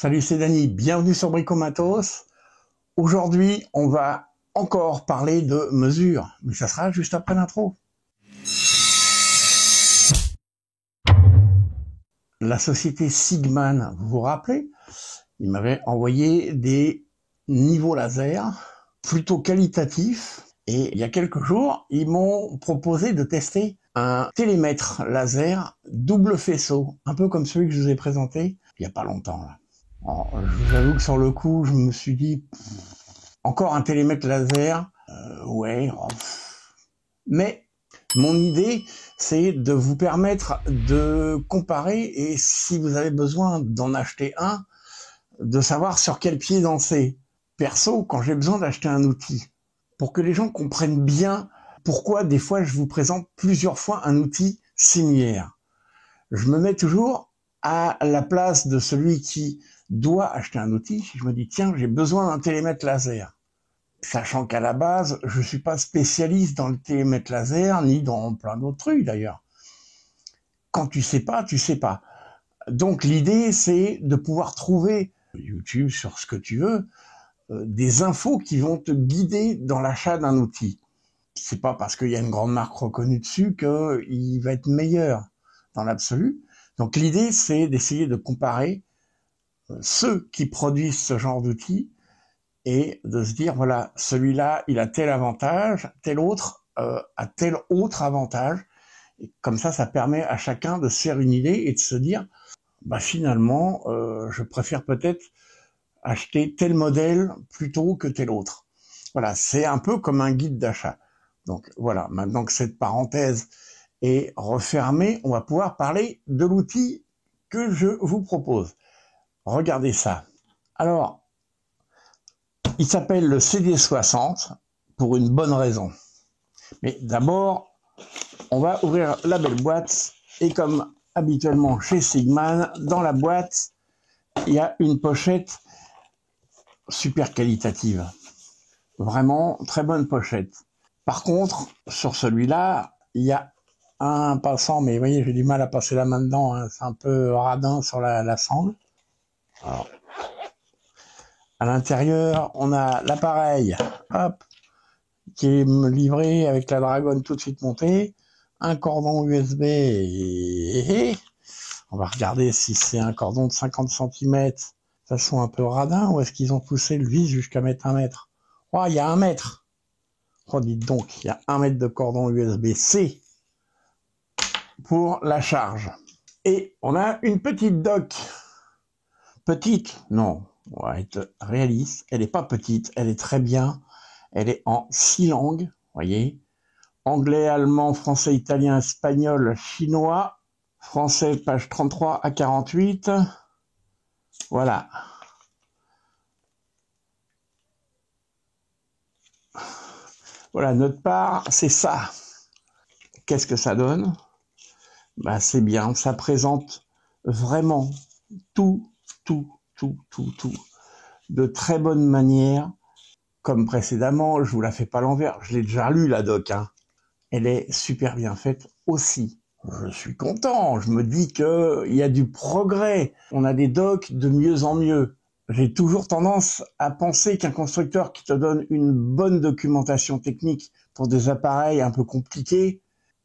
Salut, c'est Dany, bienvenue sur Bricomatos. Aujourd'hui, on va encore parler de mesures, mais ça sera juste après l'intro. La société Sigman, vous vous rappelez, ils m'avaient envoyé des niveaux laser plutôt qualitatifs et il y a quelques jours, ils m'ont proposé de tester un télémètre laser double faisceau, un peu comme celui que je vous ai présenté il n'y a pas longtemps là. Alors, je vous avoue que sur le coup, je me suis dit, encore un télémètre laser, ouais. Mais mon idée, c'est de vous permettre de comparer et si vous avez besoin d'en acheter un, de savoir sur quel pied danser. Perso, quand j'ai besoin d'acheter un outil, pour que les gens comprennent bien pourquoi des fois je vous présente plusieurs fois un outil similaire. Je me mets toujours à la place de celui qui doit acheter un outil. Je me dis, tiens, j'ai besoin d'un télémètre laser. Sachant qu'à la base, je suis pas spécialiste dans le télémètre laser, ni dans plein d'autres trucs d'ailleurs. Quand tu sais pas, tu sais pas. Donc l'idée, c'est de pouvoir trouver YouTube sur ce que tu veux, des infos qui vont te guider dans l'achat d'un outil. C'est pas parce qu'il y a une grande marque reconnue dessus qu'il va être meilleur dans l'absolu. Donc l'idée, c'est d'essayer de comparer ceux qui produisent ce genre d'outils et de se dire, voilà, celui-là, il a tel avantage, tel autre a tel autre avantage. Et comme ça permet à chacun de se faire une idée et de se dire, bah finalement, je préfère peut-être acheter tel modèle plutôt que tel autre. Voilà, c'est un peu comme un guide d'achat. Donc voilà, maintenant que cette parenthèse est refermée, on va pouvoir parler de l'outil que je vous propose. Regardez ça. Alors, il s'appelle le CD60 pour une bonne raison. Mais d'abord, on va ouvrir la belle boîte et comme habituellement chez Sigman, dans la boîte, il y a une pochette super qualitative. Vraiment, très bonne pochette. Par contre, sur celui-là, il y a un passant, mais vous voyez, j'ai du mal à passer la main dedans, hein, c'est un peu radin sur la sangle. Alors, à l'intérieur, on a l'appareil, hop, qui est livré avec la dragonne tout de suite montée, un cordon USB, et on va regarder si c'est un cordon de 50 cm, façon un peu radin, ou est-ce qu'ils ont poussé le vis jusqu'à mettre 1 mètre. Oh, il y a 1 mètre. Oh, dites donc, il y a 1 mètre de cordon USB-C pour la charge. Et on a une petite dock. Petite, non, on va être réaliste, elle n'est pas petite, elle est très bien. Elle est en 6 langues, voyez. Anglais, allemand, français, italien, espagnol, chinois. Français, page 33 à 48. Voilà. Voilà, notre part, c'est ça. Qu'est-ce que ça donne? Bah, c'est bien, ça présente vraiment tout, de très bonne manière. Comme précédemment, je vous la fais pas à l'envers, je l'ai déjà lu la doc, hein. Elle est super bien faite aussi. Je suis content, je me dis qu'il y a du progrès. On a des docs de mieux en mieux. J'ai toujours tendance à penser qu'un constructeur qui te donne une bonne documentation technique pour des appareils un peu compliqués,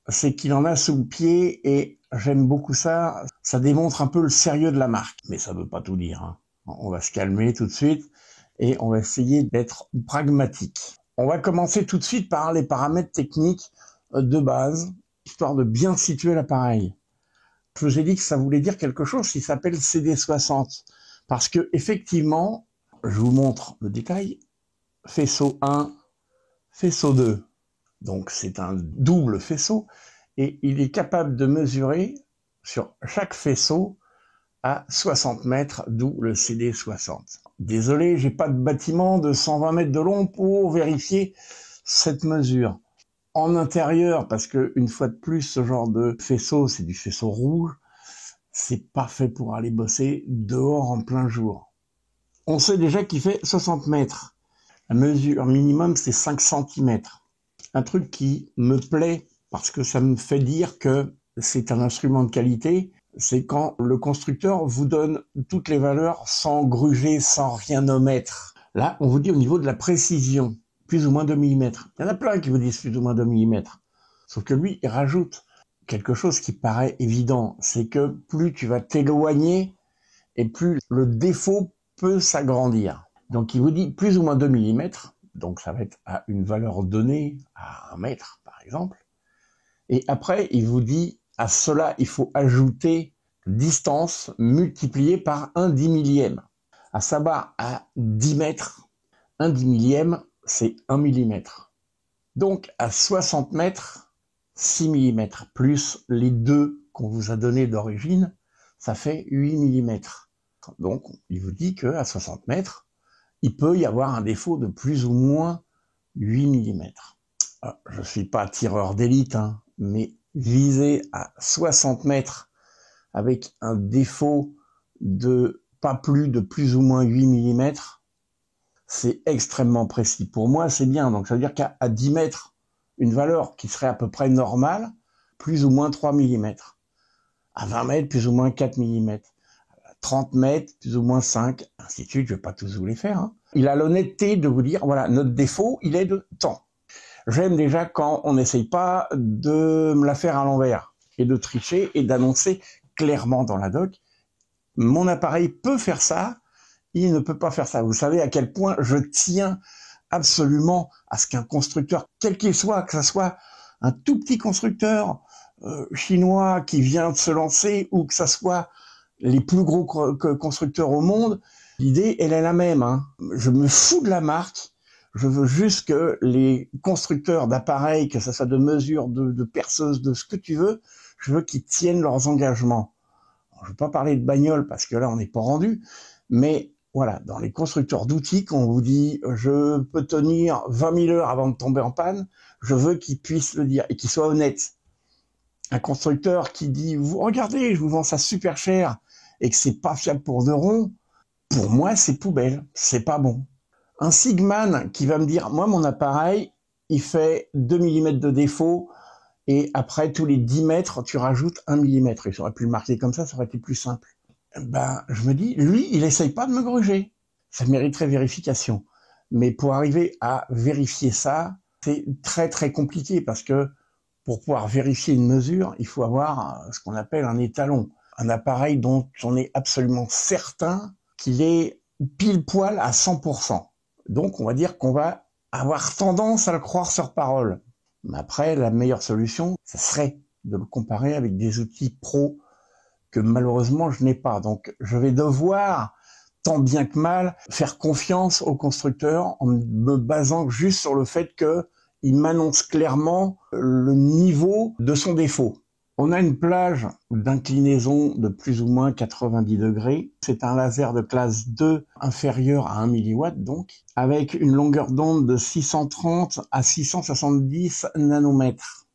c'est qu'il en a sous le pied et j'aime beaucoup ça. Ça démontre un peu le sérieux de la marque. Mais ça veut pas tout dire, hein. On va se calmer tout de suite et on va essayer d'être pragmatique. On va commencer tout de suite par les paramètres techniques de base, histoire de bien situer l'appareil. Je vous ai dit que ça voulait dire quelque chose qui s'appelle CD60. Parce que, effectivement, je vous montre le détail, faisceau 1, faisceau 2. Donc, c'est un double faisceau et il est capable de mesurer sur chaque faisceau à 60 mètres, d'où le CD60. Désolé, j'ai pas de bâtiment de 120 mètres de long pour vérifier cette mesure. En intérieur, parce que une fois de plus, ce genre de faisceau, c'est du faisceau rouge, c'est pas fait pour aller bosser dehors en plein jour. On sait déjà qu'il fait 60 mètres. La mesure minimum, c'est 5 cm. Un truc qui me plaît, parce que ça me fait dire que c'est un instrument de qualité, c'est quand le constructeur vous donne toutes les valeurs sans gruger, sans rien omettre. Là, on vous dit au niveau de la précision, plus ou moins 2 mm. Il y en a plein qui vous disent plus ou moins 2 mm. Sauf que lui, il rajoute quelque chose qui paraît évident, c'est que plus tu vas t'éloigner et plus le défaut peut s'agrandir. Donc il vous dit plus ou moins 2 mm, donc ça va être à une valeur donnée, à 1 mètre par exemple. Et après, il vous dit à cela, il faut ajouter distance multipliée par 1/10 millième. À savoir, à 10 mètres, 1/10 millième, c'est 1 mm. Donc à 60 mètres, 6 mm, plus les deux qu'on vous a donnés d'origine, ça fait 8 mm. Donc il vous dit qu'à 60 mètres, il peut y avoir un défaut de plus ou moins 8 mm. Je ne suis pas tireur d'élite, mais viser à 60 mètres avec un défaut de pas plus ou moins 8 mm, c'est extrêmement précis. Pour moi, c'est bien. Donc, ça veut dire qu'à 10 mètres, une valeur qui serait à peu près normale, plus ou moins 3 mm. À 20 mètres, plus ou moins 4 mm. À 30 mètres, plus ou moins 5, ainsi de suite. Je ne vais pas tous vous les faire. Il a l'honnêteté de vous dire, voilà, notre défaut, il est de temps. J'aime déjà quand on n'essaye pas de me la faire à l'envers et de tricher et d'annoncer clairement dans la doc, mon appareil peut faire ça, il ne peut pas faire ça. Vous savez à quel point je tiens absolument à ce qu'un constructeur, quel qu'il soit, que ce soit un tout petit constructeur chinois qui vient de se lancer ou que ce soit les plus gros constructeurs au monde, l'idée, elle est la même. Je me fous de la marque. Je veux juste que les constructeurs d'appareils, que ce soit de mesure, de perceuse, de ce que tu veux, je veux qu'ils tiennent leurs engagements. Je ne veux pas parler de bagnole parce que là, on n'est pas rendu. Mais voilà, dans les constructeurs d'outils, quand on vous dit « je peux tenir 20 000 heures avant de tomber en panne », je veux qu'ils puissent le dire et qu'ils soient honnêtes. Un constructeur qui dit « regardez, je vous vends ça super cher » et que c'est pas fiable pour 2 ronds, pour moi, c'est poubelle, c'est pas bon. Un Sigman qui va me dire, moi, mon appareil, il fait 2 mm de défaut et après, tous les 10 mètres, tu rajoutes 1 mm. Et j'aurais pu le marquer comme ça aurait été plus simple. Je me dis, lui, il essaye pas de me gruger. Ça mériterait vérification. Mais pour arriver à vérifier ça, c'est très, très compliqué parce que pour pouvoir vérifier une mesure, il faut avoir ce qu'on appelle un étalon. Un appareil dont on est absolument certain qu'il est pile poil à 100%. Donc, on va dire qu'on va avoir tendance à le croire sur parole. Mais après, la meilleure solution, ce serait de le comparer avec des outils pro que malheureusement, je n'ai pas. Donc, je vais devoir, tant bien que mal, faire confiance au constructeur en me basant juste sur le fait qu'il m'annonce clairement le niveau de son défaut. On a une plage d'inclinaison de plus ou moins 90 degrés. C'est un laser de classe 2 inférieur à 1 mW donc, avec une longueur d'onde de 630 à 670 nanomètres.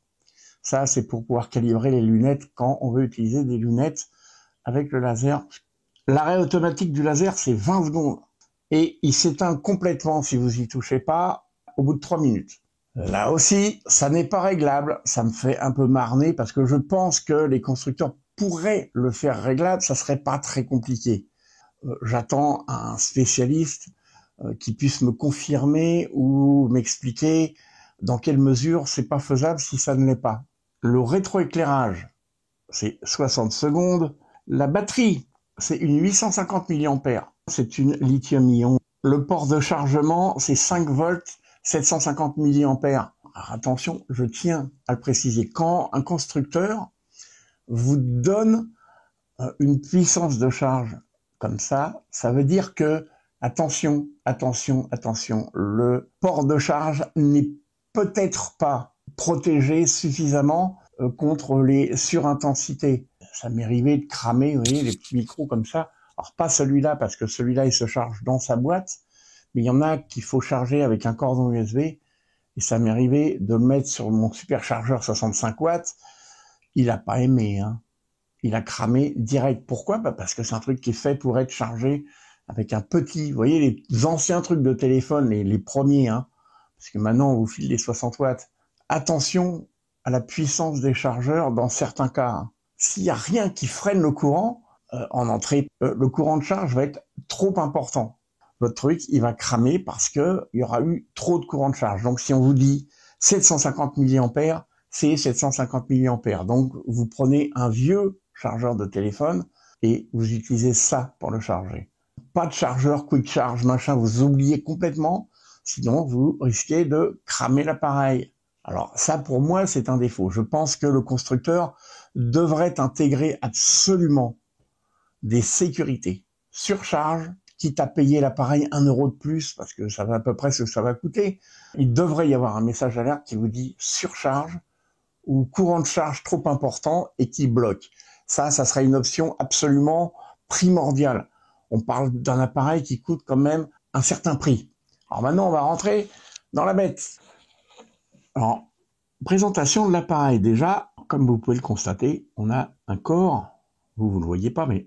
Ça, c'est pour pouvoir calibrer les lunettes quand on veut utiliser des lunettes avec le laser. L'arrêt automatique du laser, c'est 20 secondes. Et il s'éteint complètement si vous y touchez pas au bout de 3 minutes. Là aussi, ça n'est pas réglable, ça me fait un peu marner parce que je pense que les constructeurs pourraient le faire réglable, ça serait pas très compliqué. J'attends un spécialiste qui puisse me confirmer ou m'expliquer dans quelle mesure c'est pas faisable si ça ne l'est pas. Le rétroéclairage, c'est 60 secondes. La batterie, c'est une 850 mAh, c'est une lithium-ion. Le port de chargement, c'est 5 volts. 750 mA. Alors attention, je tiens à le préciser. Quand un constructeur vous donne une puissance de charge comme ça veut dire que, attention, le port de charge n'est peut-être pas protégé suffisamment contre les surintensités. Ça m'est arrivé de cramer, vous voyez, les petits micros comme ça. Alors pas celui-là, parce que celui-là, il se charge dans sa boîte. Mais il y en a qu'il faut charger avec un cordon USB, et ça m'est arrivé de le mettre sur mon superchargeur 65 watts. Il a pas aimé, Il a cramé direct. Pourquoi? Parce que c'est un truc qui est fait pour être chargé avec un petit, vous voyez, les anciens trucs de téléphone, les premiers, parce que maintenant, on vous file les 60 watts. Attention à la puissance des chargeurs dans certains cas. S'il n'y a rien qui freine le courant en entrée, le courant de charge va être trop important. Votre truc, il va cramer parce que il y aura eu trop de courant de charge. Donc, si on vous dit 750 mA, c'est 750 mA. Donc, vous prenez un vieux chargeur de téléphone et vous utilisez ça pour le charger. Pas de chargeur quick charge, machin, vous oubliez complètement, sinon vous risquez de cramer l'appareil. Alors ça, pour moi, c'est un défaut. Je pense que le constructeur devrait intégrer absolument des sécurités. Surcharge, quitte à payer l'appareil 1 € de plus, parce que ça va à peu près ce que ça va coûter. Il devrait y avoir un message alerte qui vous dit surcharge ou courant de charge trop important et qui bloque. Ça serait une option absolument primordiale. On parle d'un appareil qui coûte quand même un certain prix. Alors maintenant, on va rentrer dans la bête. Alors, présentation de l'appareil. Déjà, comme vous pouvez le constater, on a un corps, vous ne le voyez pas, mais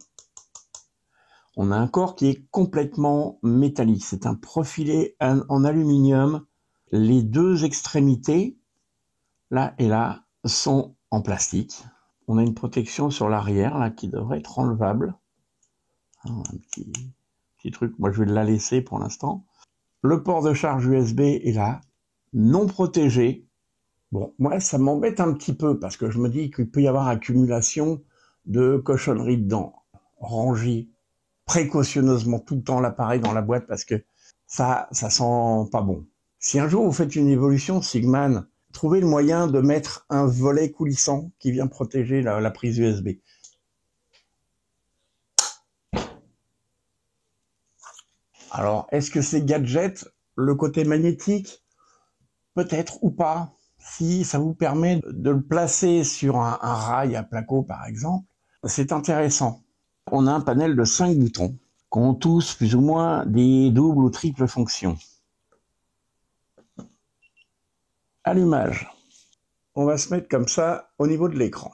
on a un corps qui est complètement métallique. C'est un profilé en aluminium. Les deux extrémités, là et là, sont en plastique. On a une protection sur l'arrière, là, qui devrait être enlevable. Un petit truc, moi je vais la laisser pour l'instant. Le port de charge USB est là, non protégé. Bon, moi ça m'embête un petit peu, parce que je me dis qu'il peut y avoir accumulation de cochonneries dedans. Ranger précautionneusement tout le temps l'appareil dans la boîte, parce que ça sent pas bon. Si un jour vous faites une évolution Sigman, trouvez le moyen de mettre un volet coulissant qui vient protéger la prise USB. Alors, est-ce que c'est gadget, le côté magnétique? Peut-être ou pas. Si ça vous permet de le placer sur un rail à placo, par exemple, c'est intéressant. On a un panel de 5 boutons qui ont tous plus ou moins des doubles ou triples fonctions. Allumage. On va se mettre comme ça au niveau de l'écran.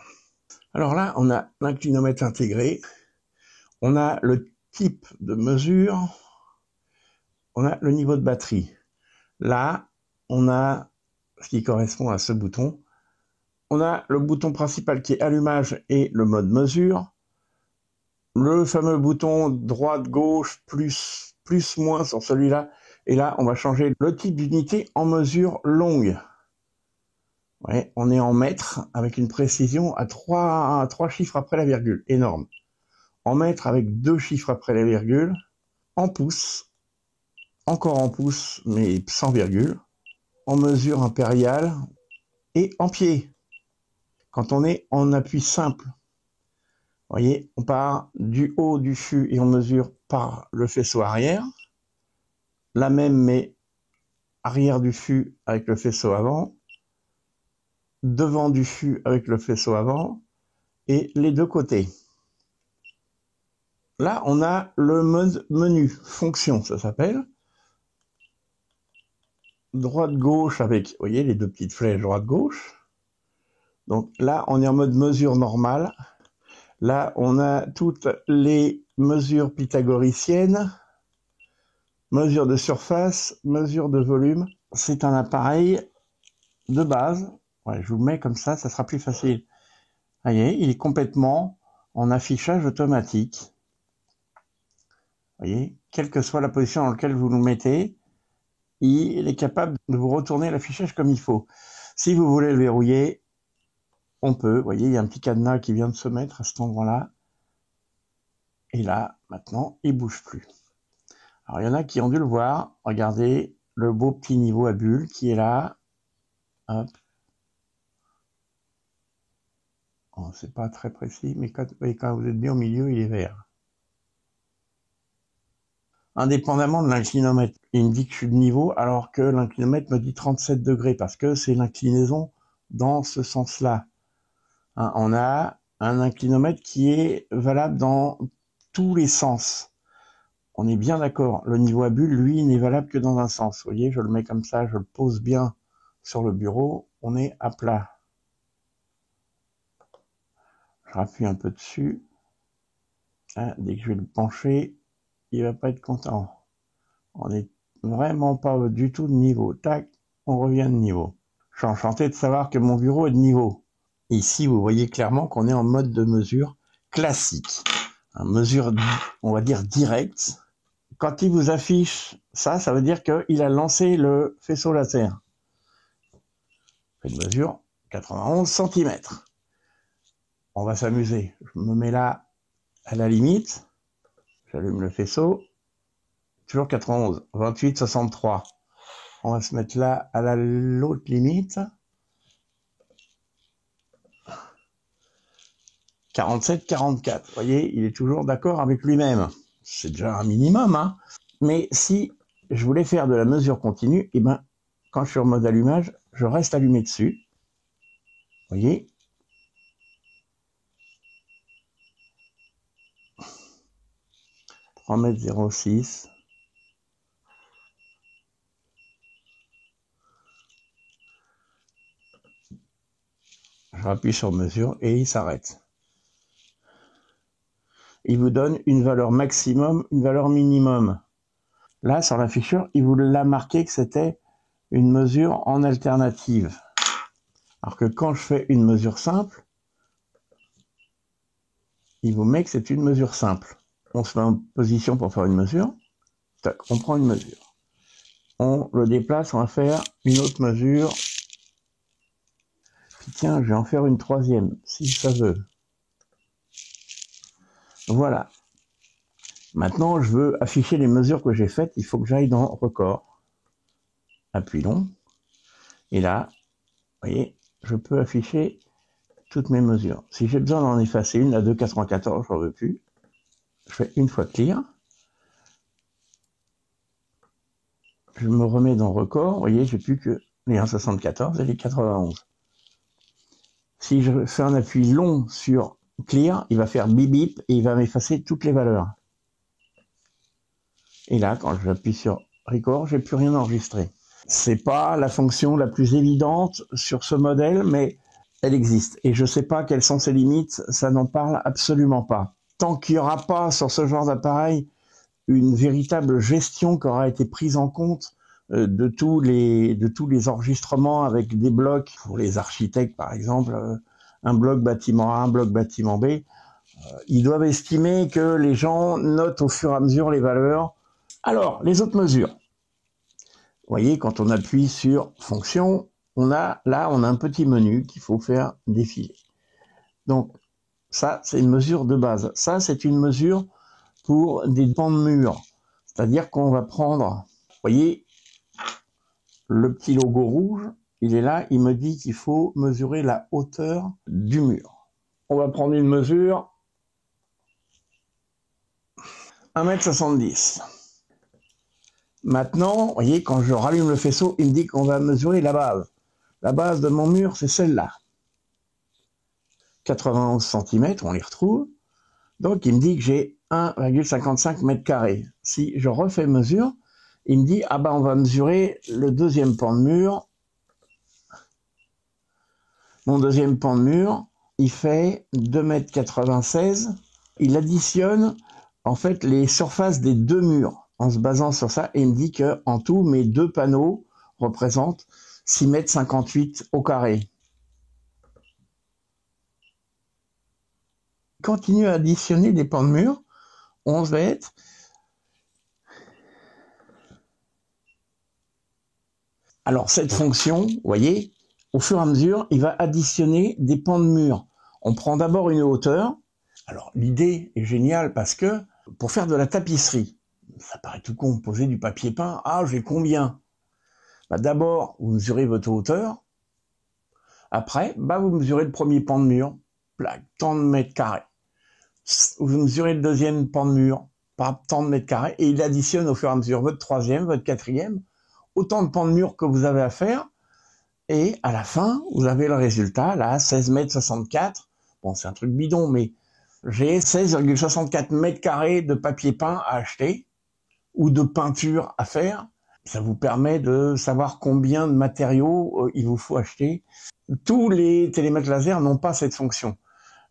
Alors là, on a l'inclinomètre intégré. On a le type de mesure. On a le niveau de batterie. Là, on a ce qui correspond à ce bouton. On a le bouton principal qui est allumage et le mode mesure. Le fameux bouton droite-gauche, plus, moins sur celui-là. Et là, on va changer le type d'unité en mesure longue. Ouais, on est en mètres avec une précision à 3 chiffres après la virgule. Énorme. En mètres avec 2 chiffres après la virgule. En pouces. Encore en pouces, mais sans virgule. En mesure impériale. Et en pied. Quand on est en appui simple. Vous voyez, on part du haut du fût et on mesure par le faisceau arrière. La même, mais arrière du fût avec le faisceau avant. Devant du fût avec le faisceau avant. Et les deux côtés. Là, on a le mode menu, fonction, ça s'appelle. Droite-gauche avec, vous voyez, les deux petites flèches droite-gauche. Donc là, on est en mode mesure normale. Là, on a toutes les mesures pythagoriciennes, mesure de surface, mesure de volume. C'est un appareil de base. Ouais, je vous le mets comme ça sera plus facile. Vous voyez, il est complètement en affichage automatique. Vous voyez, quelle que soit la position dans laquelle vous le mettez, il est capable de vous retourner l'affichage comme il faut. Si vous voulez le verrouiller, on peut. Vous voyez, il y a un petit cadenas qui vient de se mettre à cet endroit-là. Et là, maintenant, il ne bouge plus. Alors, il y en a qui ont dû le voir. Regardez le beau petit niveau à bulles qui est là. Hop. Oh, c'est pas très précis, mais quand vous êtes bien au milieu, il est vert. Indépendamment de l'inclinomètre, il me dit que je suis de niveau, alors que l'inclinomètre me dit 37 degrés, parce que c'est l'inclinaison dans ce sens-là. Hein, on a un inclinomètre qui est valable dans tous les sens. On est bien d'accord. Le niveau à bulle, lui, n'est valable que dans un sens. Vous voyez, je le mets comme ça, je le pose bien sur le bureau. On est à plat. Je rappuie un peu dessus. Là, dès que je vais le pencher, il va pas être content. On n'est vraiment pas du tout de niveau. Tac, on revient de niveau. Je suis enchanté de savoir que mon bureau est de niveau. Ici, vous voyez clairement qu'on est en mode de mesure classique. Une mesure, on va dire, directe. Quand il vous affiche ça, ça veut dire qu'il a lancé le faisceau laser. Fait une mesure 91 cm. On va s'amuser. Je me mets là à la limite. J'allume le faisceau. Toujours 91. 28, 63. On va se mettre là à l'autre limite. 47, 44. Vous voyez, il est toujours d'accord avec lui-même. C'est déjà un minimum, hein. Mais si je voulais faire de la mesure continue, eh ben, quand je suis en mode allumage, je reste allumé dessus. Vous voyez, 3,06 m. Je rappuie sur mesure et il s'arrête. Il vous donne une valeur maximum, une valeur minimum. Là, sur la fichure, il vous l'a marqué que c'était une mesure en alternative. Alors que quand je fais une mesure simple, il vous met que c'est une mesure simple. On se met en position pour faire une mesure. Tac, on prend une mesure. On le déplace, on va faire une autre mesure. Puis tiens, je vais en faire une troisième, si ça veut. Voilà. Maintenant, je veux afficher les mesures que j'ai faites. Il faut que j'aille dans Record. Appuie long. Et là, vous voyez, je peux afficher toutes mes mesures. Si j'ai besoin d'en effacer une, la 2,94, je n'en veux plus. Je fais une fois clear. Je me remets dans Record. Vous voyez, j'ai plus que les 1,74 et les 91. Si je fais un appui long sur clear, il va faire bip bip et il va m'effacer toutes les valeurs. Et là, quand j'appuie sur Record, j'ai plus rien enregistré. C'est pas la fonction la plus évidente sur ce modèle, mais elle existe. Et je sais pas quelles sont ses limites, ça n'en parle absolument pas. Tant qu'il n'y aura pas sur ce genre d'appareil une véritable gestion qui aura été prise en compte de tous les enregistrements avec des blocs, pour les architectes par exemple, un bloc bâtiment A, un bloc bâtiment B, ils doivent estimer que les gens notent au fur et à mesure les valeurs. Alors, les autres mesures. Vous voyez, quand on appuie sur fonction, on a un petit menu qu'il faut faire défiler. Donc, ça, c'est une mesure de base. Ça, c'est une mesure pour des pans de mur. C'est-à-dire qu'on va prendre, vous voyez, le petit logo rouge, il est là, il me dit qu'il faut mesurer la hauteur du mur. On va prendre une mesure 1,70 m. Maintenant, vous voyez, quand je rallume le faisceau, il me dit qu'on va mesurer la base. La base de mon mur, c'est celle-là. 91 cm, on les retrouve. Donc, il me dit que j'ai 1,55 m². Si je refais mesure, il me dit, ah ben, on va mesurer le deuxième pan de mur. Mon deuxième pan de mur, il fait 2,96 m. Il additionne, en fait, les surfaces des deux murs en se basant sur ça. Et il me dit que, en tout, mes deux panneaux représentent 6,58 m au carré. Continue à additionner des pans de mur. 11 mètres. Alors, cette fonction, vous voyez, au fur et à mesure, il va additionner des pans de mur. On prend d'abord une hauteur. Alors, l'idée est géniale parce que pour faire de la tapisserie, ça paraît tout con, poser du papier peint. Ah, j'ai combien? Bah, d'abord, vous mesurez votre hauteur. Après, bah, vous mesurez le premier pan de mur. Plaque, tant de mètres carrés. Vous mesurez le deuxième pan de mur, par tant de mètres carrés, et il additionne au fur et à mesure votre troisième, votre quatrième, autant de pans de mur que vous avez à faire, et à la fin, vous avez le résultat, là, 16,64 m. Bon, c'est un truc bidon, mais j'ai 16,64 m² de papier peint à acheter, ou de peinture à faire. Ça vous permet de savoir combien de matériaux il vous faut acheter. Tous les télémètres laser n'ont pas cette fonction.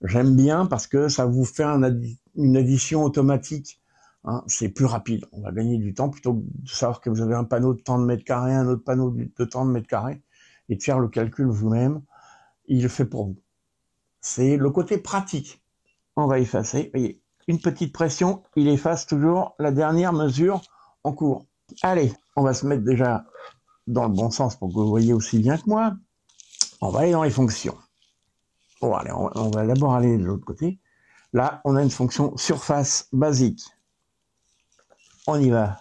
J'aime bien parce que ça vous fait une addition automatique. Hein, c'est plus rapide. On va gagner du temps plutôt que de savoir que vous avez un panneau de tant de mètres carrés, un autre panneau de tant de mètres carrés, et de faire le calcul vous-même. Il le fait pour vous. c'est le côté pratique. On va effacer, vous voyez, une petite pression, il efface toujours la dernière mesure en cours. Allez, on va se mettre déjà dans le bon sens pour que vous voyez aussi bien que moi. On va aller dans les fonctions. Bon, allez, on va d'abord aller de l'autre côté. Là, on a une fonction surface basique. On y va.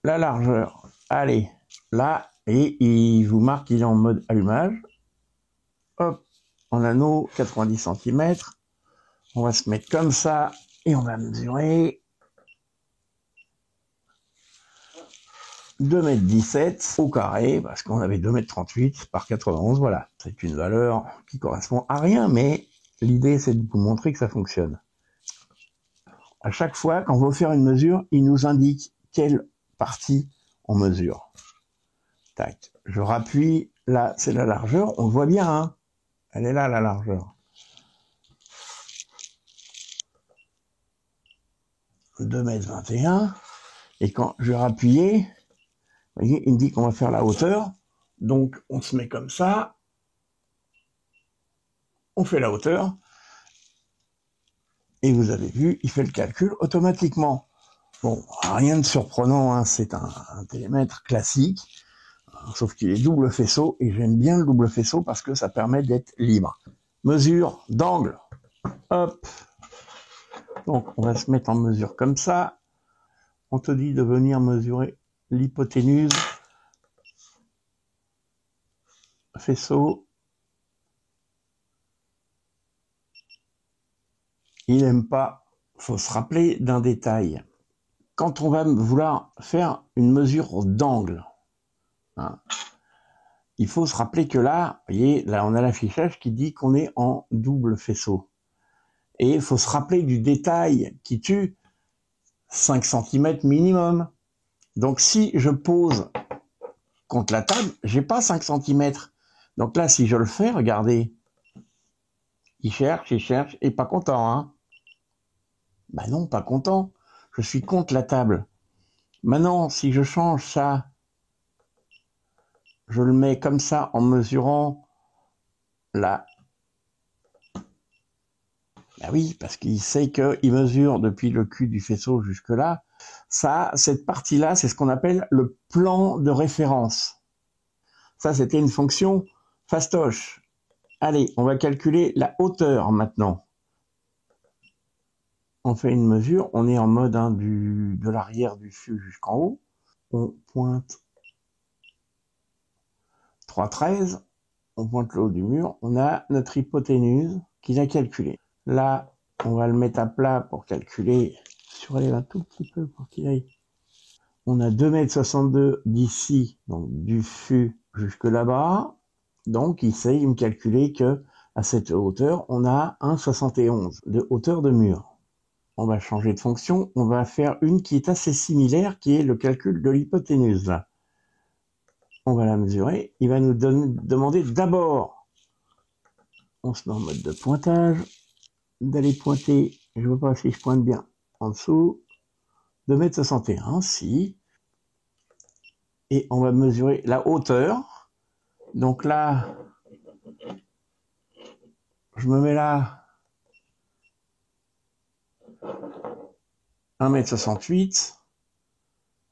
La largeur, allez, là, et il vous marque qu'il est en mode allumage. Hop, en anneau, 90 cm. On va se mettre comme ça, et on va mesurer 2,17 m au carré, parce qu'on avait 2,38 m par 91, voilà. C'est une valeur qui correspond à rien, mais l'idée c'est de vous montrer que ça fonctionne. À chaque fois, quand on veut faire une mesure, il nous indique quelle partie on mesure. Tac, je rappuie, là c'est la largeur, on le voit bien, hein. Elle est là la largeur. 2,21 m, et quand je vais rappuyer, vous voyez, il me dit qu'on va faire la hauteur, donc on se met comme ça, on fait la hauteur, et vous avez vu, il fait le calcul automatiquement. Bon, rien de surprenant, hein, c'est un télémètre classique, sauf qu'il est double faisceau, et j'aime bien le double faisceau parce que ça permet d'être libre. Mesure d'angle, hop, donc on va se mettre en mesure comme ça, on te dit de venir mesurer l'hypoténuse, faisceau, il n'aime pas, faut se rappeler d'un détail. Quand on va vouloir faire une mesure d'angle, hein, il faut se rappeler que là, vous voyez, là on a l'affichage qui dit qu'on est en double faisceau. Et il faut se rappeler du détail qui tue 5 cm minimum. Donc si je pose contre la table, j'ai pas 5 cm. Donc là, si je le fais, regardez, il cherche, et pas content, hein. Ben non, pas content. Je suis contre la table. Maintenant, si je change ça, je le mets comme ça en mesurant la... Ben oui, parce qu'il sait qu'il mesure depuis le cul du faisceau jusque là. Ça, cette partie-là, c'est ce qu'on appelle le plan de référence. Ça, c'était une fonction fastoche. Allez, on va calculer la hauteur maintenant. On fait une mesure, on est en mode hein, de l'arrière du fût jusqu'en haut. On pointe 3,13, on pointe le haut du mur, on a notre hypoténuse qu'il a calculée. Là, on va le mettre à plat pour calculer, surélève un tout petit peu pour qu'il aille. On a 2,62 m d'ici, donc du fût jusque là-bas. Donc, il sait me calculer que à cette hauteur, on a 1,71 de hauteur de mur. On va changer de fonction, on va faire une qui est assez similaire, qui est le calcul de l'hypoténuse. On va la mesurer, il va nous demander d'abord, on se met en mode de pointage, d'aller pointer, je ne vois pas si je pointe bien, en dessous, 2,61 m, si, et on va mesurer la hauteur. Donc là, je me mets là, 1,68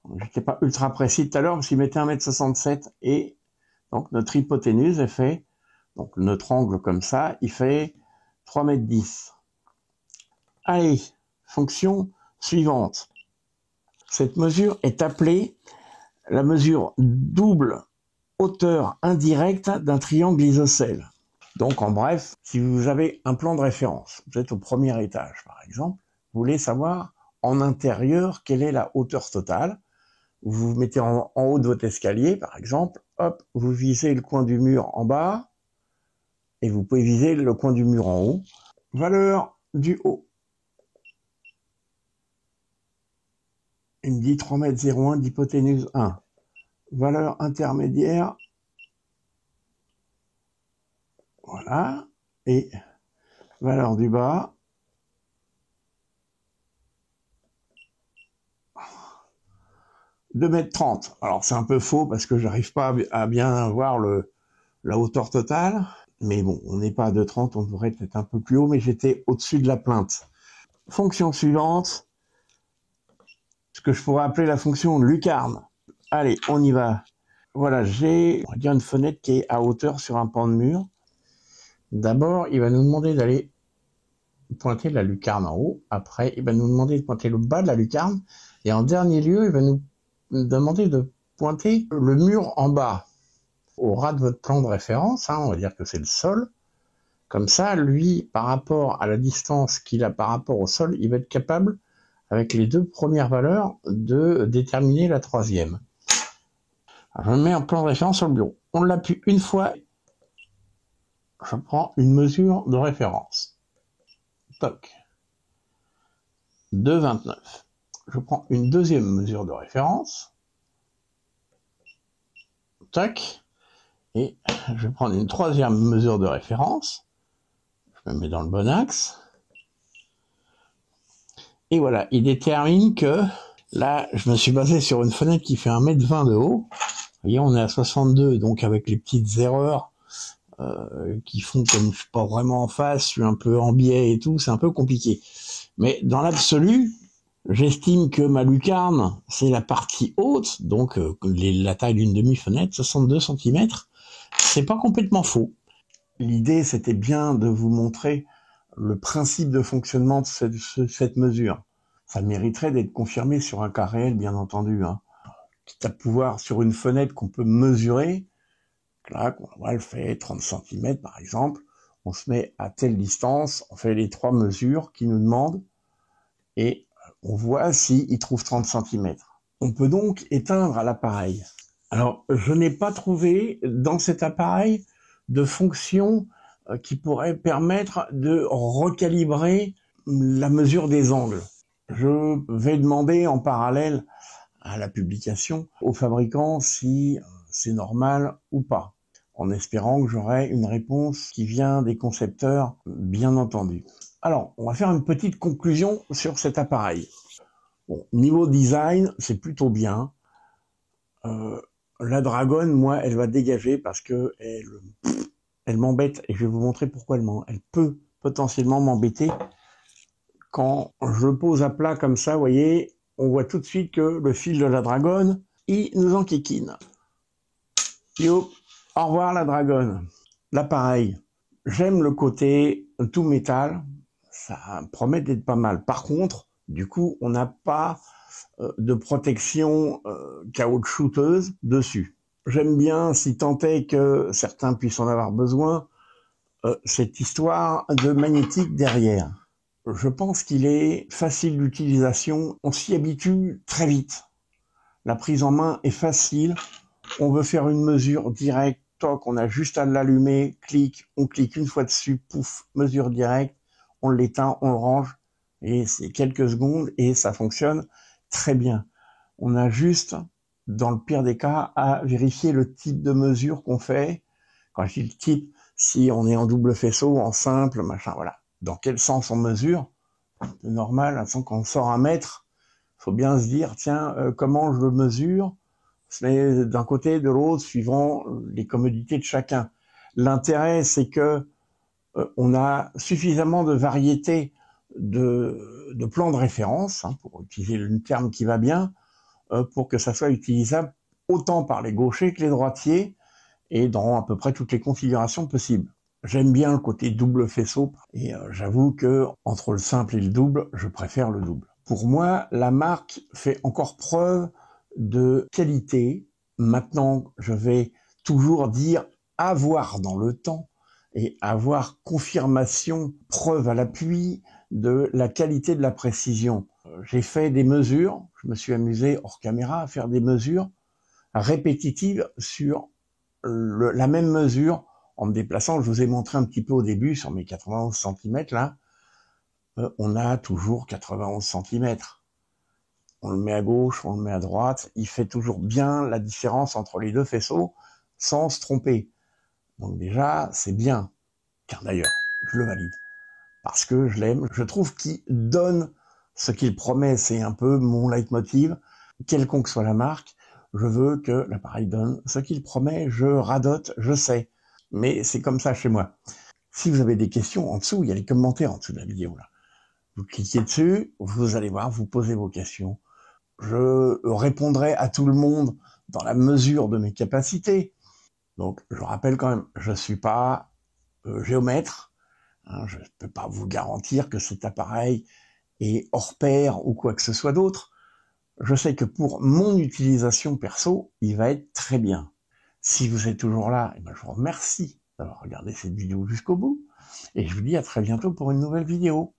m. J'étais pas ultra précis tout à l'heure, parce qu'il mettait 1,67 m, et donc notre hypoténuse est fait, donc notre angle comme ça, il fait 3,10 m. Allez, fonction suivante. Cette mesure est appelée la mesure double hauteur indirecte d'un triangle isocèle. Donc en bref, si vous avez un plan de référence, vous êtes au premier étage par exemple, vous voulez savoir en intérieur quelle est la hauteur totale, vous vous mettez en haut de votre escalier par exemple, hop, vous visez le coin du mur en bas, et vous pouvez viser le coin du mur en haut. Valeur du haut. Il me dit 3,01 m d'hypoténuse 1. Valeur intermédiaire. Voilà. Et valeur du bas. 2,30 m. Alors c'est un peu faux parce que j'arrive pas à bien voir la hauteur totale. Mais bon, on n'est pas à 2,30, on devrait être un peu plus haut, mais j'étais au-dessus de la plainte. Fonction suivante, ce que je pourrais appeler la fonction lucarne. Allez, on y va. Voilà, j'ai, on va dire, une fenêtre qui est à hauteur sur un pan de mur. D'abord, il va nous demander d'aller pointer la lucarne en haut. Après, il va nous demander de pointer le bas de la lucarne. Et en dernier lieu, il va nous demander de pointer le mur en bas. Au ras de votre plan de référence, on va dire que c'est le sol. Comme ça, lui, par rapport à la distance qu'il a par rapport au sol, il va être capable, avec les deux premières valeurs, de déterminer la troisième. Alors, je mets un plan de référence sur le bureau. On l'appuie une fois. Je prends une mesure de référence. Toc. 2,29. Je prends une deuxième mesure de référence. Tac. Et je vais prendre une troisième mesure de référence. Je me mets dans le bon axe. Et voilà, il détermine que là, je me suis basé sur une fenêtre qui fait 1,20 m de haut. Vous voyez, on est à 62, donc avec les petites erreurs qui font comme je suis pas vraiment en face, je suis un peu en biais et tout, c'est un peu compliqué. Mais dans l'absolu, j'estime que ma lucarne, c'est la partie haute, donc la taille d'une demi-fenêtre, 62 cm. C'est pas complètement faux. L'idée, c'était bien de vous montrer le principe de fonctionnement de cette mesure. Ça mériterait d'être confirmé sur un cas réel, bien entendu. Quitte à pouvoir, sur une fenêtre qu'on peut mesurer, là, on va le faire 30 cm par exemple, on se met à telle distance, on fait les trois mesures qu'il nous demande, et on voit s'il trouve 30 cm. On peut donc éteindre à l'appareil. Alors, je n'ai pas trouvé dans cet appareil de fonction qui pourrait permettre de recalibrer la mesure des angles. Je vais demander en parallèle à la publication au fabricant si c'est normal ou pas, en espérant que j'aurai une réponse qui vient des concepteurs, bien entendu. Alors, on va faire une petite conclusion sur cet appareil. Bon, niveau design, c'est plutôt bien. La Dragon, moi, elle va dégager parce que elle m'embête, et je vais vous montrer pourquoi elle peut potentiellement m'embêter. Quand je le pose à plat comme ça, vous voyez, on voit tout de suite que le fil de la Dragon, il nous enquiquine. Yo, au revoir la Dragon. L'appareil, j'aime le côté tout métal, ça promet d'être pas mal. Par contre, du coup, on n'a pas de protection caoutchouteuse dessus. J'aime bien, si tant est que certains puissent en avoir besoin, cette histoire de magnétique derrière. Je pense qu'il est facile d'utilisation, on s'y habitue très vite. La prise en main est facile, on veut faire une mesure directe, toc, on a juste à l'allumer, on clique une fois dessus, pouf, mesure directe, on l'éteint, on le range, et c'est quelques secondes, et ça fonctionne très bien. On a juste, dans le pire des cas, à vérifier le type de mesure qu'on fait. Quand je dis le type, si on est en double faisceau, en simple, machin, voilà. Dans quel sens on mesure? C'est normal, quand on sort 1 mètre, faut bien se dire, tiens, comment je le mesure? C'est d'un côté, de l'autre, suivant les commodités de chacun. L'intérêt, c'est que on a suffisamment de variétés de plans de référence, pour utiliser le terme qui va bien, pour que ça soit utilisable autant par les gauchers que les droitiers, et dans à peu près toutes les configurations possibles. J'aime bien le côté double faisceau, et j'avoue que entre le simple et le double, je préfère le double. Pour moi, la marque fait encore preuve de qualité. Maintenant, je vais toujours dire avoir dans le temps et avoir confirmation, preuve à l'appui de la qualité de la précision. J'ai fait des mesures, je me suis amusé hors caméra à faire des mesures répétitives sur la même mesure en me déplaçant. Je vous ai montré un petit peu au début sur mes 91 cm là, on a toujours 91 cm. On le met à gauche, on le met à droite, il fait toujours bien la différence entre les deux faisceaux sans se tromper. Donc déjà, c'est bien. Car d'ailleurs, je le valide. Parce que je l'aime, je trouve qu'il donne ce qu'il promet, c'est un peu mon leitmotiv. Quelconque soit la marque, je veux que l'appareil donne ce qu'il promet, je radote, je sais. mais c'est comme ça chez moi. Si vous avez des questions, en dessous, il y a les commentaires en dessous de la vidéo, là. Vous cliquez dessus, vous allez voir, vous posez vos questions. Je répondrai à tout le monde dans la mesure de mes capacités. Donc, je rappelle quand même, je ne suis pas géomètre. Hein, je ne peux pas vous garantir que cet appareil est hors pair ou quoi que ce soit d'autre. Je sais que pour mon utilisation perso, il va être très bien. Si vous êtes toujours là, je vous remercie d'avoir regardé cette vidéo jusqu'au bout. Et je vous dis à très bientôt pour une nouvelle vidéo.